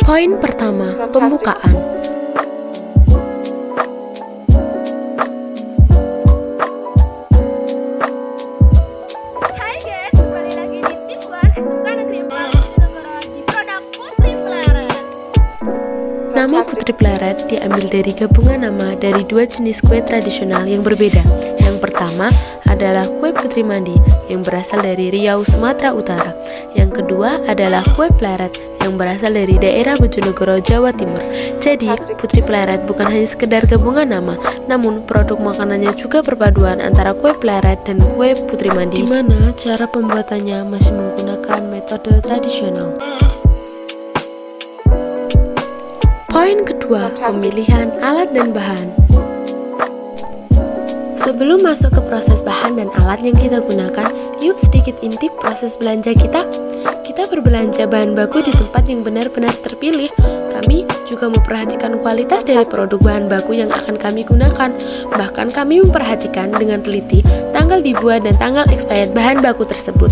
Poin pertama, pembukaan. Hai guys, kembali lagi di Tim 1 SMK Negeri 4 Bojonegoro di produk Putri Pleret. Nama Putri Pleret diambil dari gabungan nama dari dua jenis kue tradisional yang berbeda. Yang pertama adalah kue Putri Mandi yang berasal dari Riau, Sumatera Utara. Yang kedua adalah kue Pleret yang berasal dari daerah Bojonegoro, Jawa Timur. Jadi, Putri Pleret bukan hanya sekedar gabungan nama, namun produk makanannya juga perpaduan antara kue Pleret dan kue Putri Mandi, di mana cara pembuatannya masih menggunakan metode tradisional. Poin kedua, pemilihan alat dan bahan. Sebelum masuk ke proses bahan dan alat yang kita gunakan, yuk sedikit intip proses belanja kita. Kita berbelanja bahan baku di tempat yang benar-benar terpilih. Kami juga memperhatikan kualitas dari produk bahan baku yang akan kami gunakan. Bahkan kami memperhatikan dengan teliti tanggal dibuat dan tanggal expired bahan baku tersebut.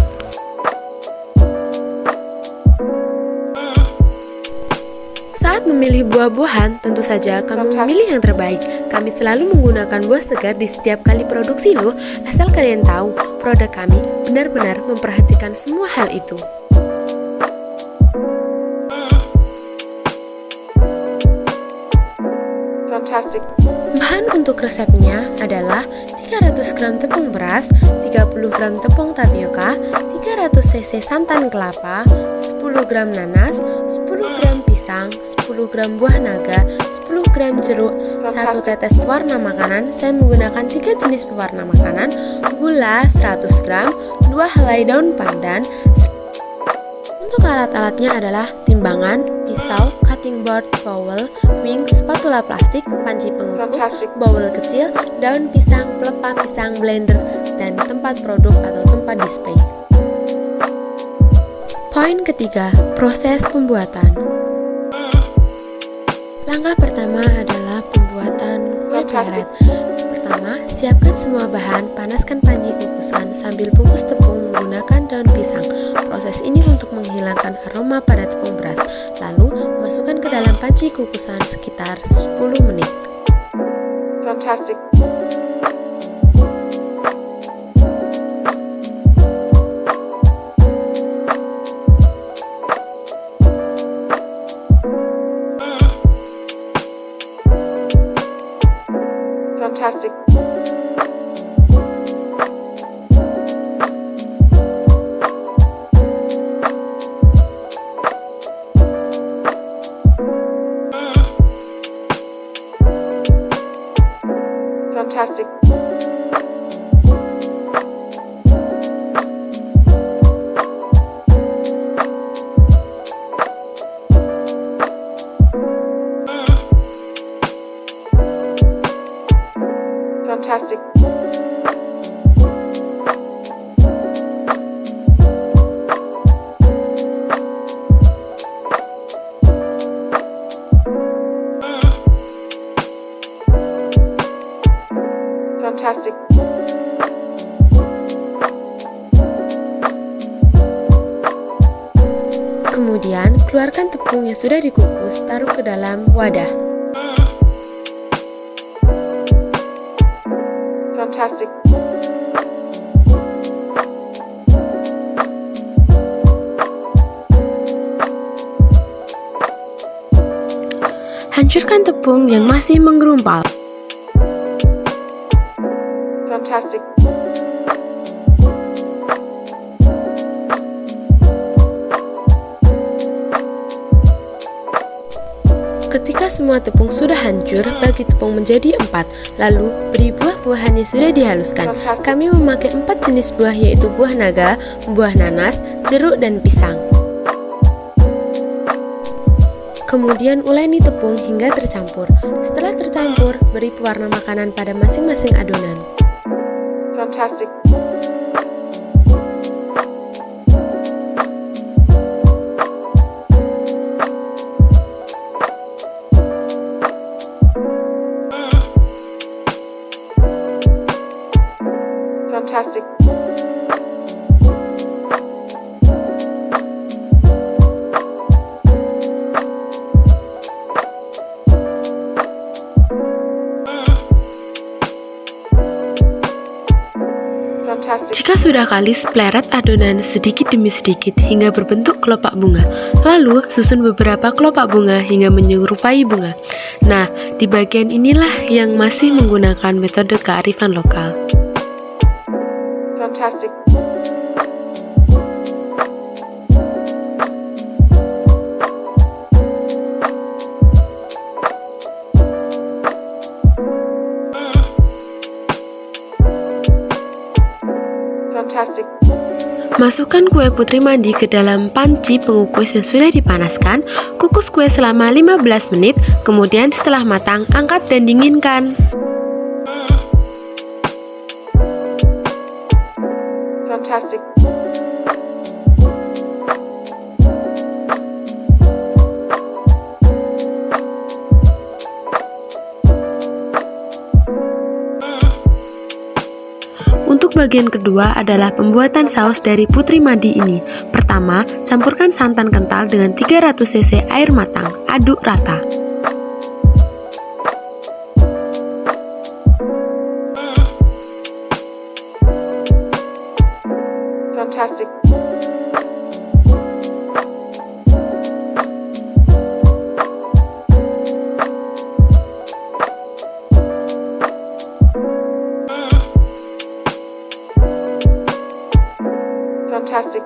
Saat memilih buah-buahan, tentu saja kami memilih yang terbaik. Kami selalu menggunakan buah segar di setiap kali produksi loh. Asal kalian tahu, produk kami benar-benar memperhatikan semua hal itu. Bahan untuk resepnya adalah 300 gram tepung beras, 30 gram tepung tapioka, 300 cc santan kelapa, 10 gram nanas, 10 gram pisang, 10 gram buah naga, 10 gram jeruk, 1 tetes pewarna makanan. Saya menggunakan 3 jenis pewarna makanan, gula 100 gram, 2 helai daun pandan. Untuk alat-alatnya adalah timbangan, pisau, cutting board, bowl, wing, spatula plastik, panci pengukus, bowl kecil, daun pisang, pelepah pisang, blender, dan tempat produk atau tempat display. Poin ketiga, proses pembuatan. Langkah pertama adalah pembuatan kue pleret. Pertama, siapkan semua bahan, panaskan panci kukusan sambil bungkus tepung menggunakan daun pisang. Proses ini untuk menghilangkan aroma pada tepung beras. Lalu, masukkan ke dalam panci kukusan sekitar 10 menit. Kemudian, keluarkan tepung yang sudah dikukus, taruh ke dalam wadah. Hancurkan tepung yang masih menggerumpal. Ketika semua tepung sudah hancur, bagi tepung menjadi 4. Lalu, beri buah-buahan yang sudah dihaluskan. Kami memakai 4 jenis buah, yaitu buah naga, buah nanas, jeruk, dan pisang. Kemudian uleni tepung hingga tercampur. Setelah tercampur, beri pewarna makanan pada masing-masing adonan. Fantastic. Jika sudah kalis, pleret adonan sedikit demi sedikit hingga berbentuk kelopak bunga. Lalu, susun beberapa kelopak bunga hingga menyerupai bunga. Nah, di bagian inilah yang masih menggunakan metode kearifan lokal. Fantastic. Fantastic. Masukkan kue putri mandi ke dalam panci pengukus yang sudah dipanaskan. Kukus kue selama 15 menit, kemudian setelah matang, angkat dan dinginkan. Fantastic. Untuk bagian kedua adalah pembuatan saus dari putri mandi ini. Pertama, campurkan santan kental dengan 300 cc air matang. Aduk rata. Fantastic. Fantastic.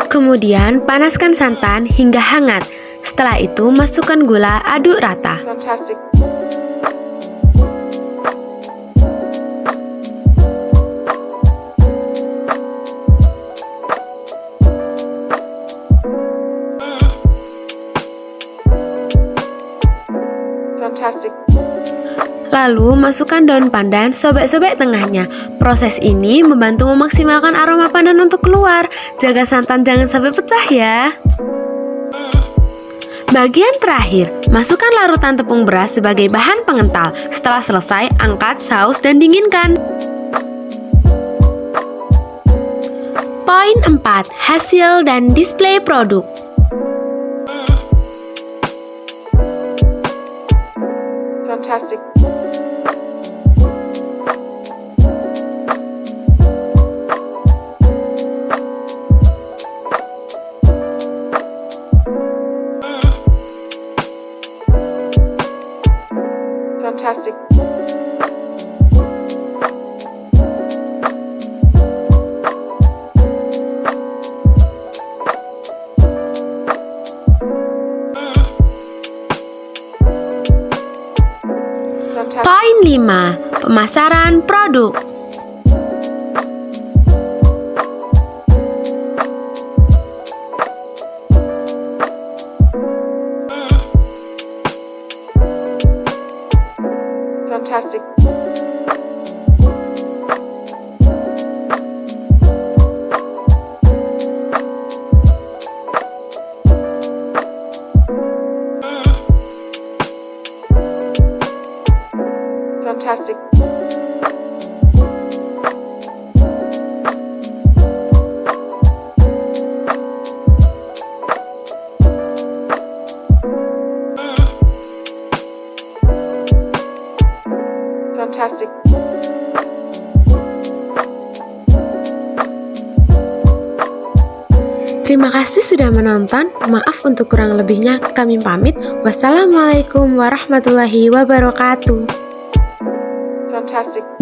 Kemudian, panaskan santan hingga hangat. Setelah itu, masukkan gula, aduk rata. Fantastic. Fantastic. Lalu, masukkan daun pandan, sobek-sobek tengahnya. Proses ini membantu memaksimalkan aroma pandan untuk keluar. Jaga santan jangan sampai pecah ya. Bagian terakhir, masukkan larutan tepung beras sebagai bahan pengental. Setelah selesai, angkat saus dan dinginkan. Poin 4, hasil dan display produk. Fantastic. Fantastic. Poin 5, pemasaran produk. Fantastic. Fantastic. Fantastic. Terima kasih sudah menonton. Maaf untuk kurang lebihnya. Kami pamit. Wassalamualaikum warahmatullahi wabarakatuh. Fantastic.